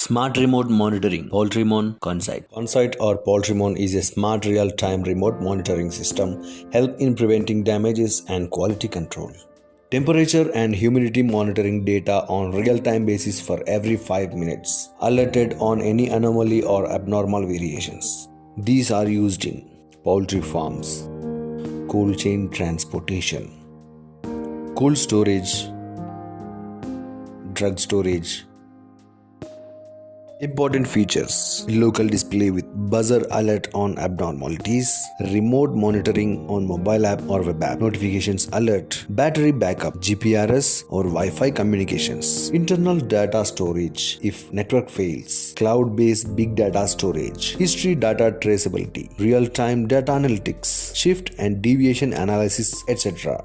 Smart remote monitoring, Poultrymon, Consight. Consight or Poultrymon is a smart real-time remote monitoring system help in preventing damages and quality control. Temperature and humidity monitoring data on real-time basis for every 5 minutes, alerted on any anomaly or abnormal variations. These are used in poultry farms, cold chain transportation, cold storage, drug storage. Important features: local display with buzzer alert on abnormalities, remote monitoring on mobile app or web app, notifications alert, battery backup, GPRS or Wi-Fi communications, internal data storage if network fails, cloud-based big data storage, history data traceability, real-time data analytics, shift and deviation analysis, etc.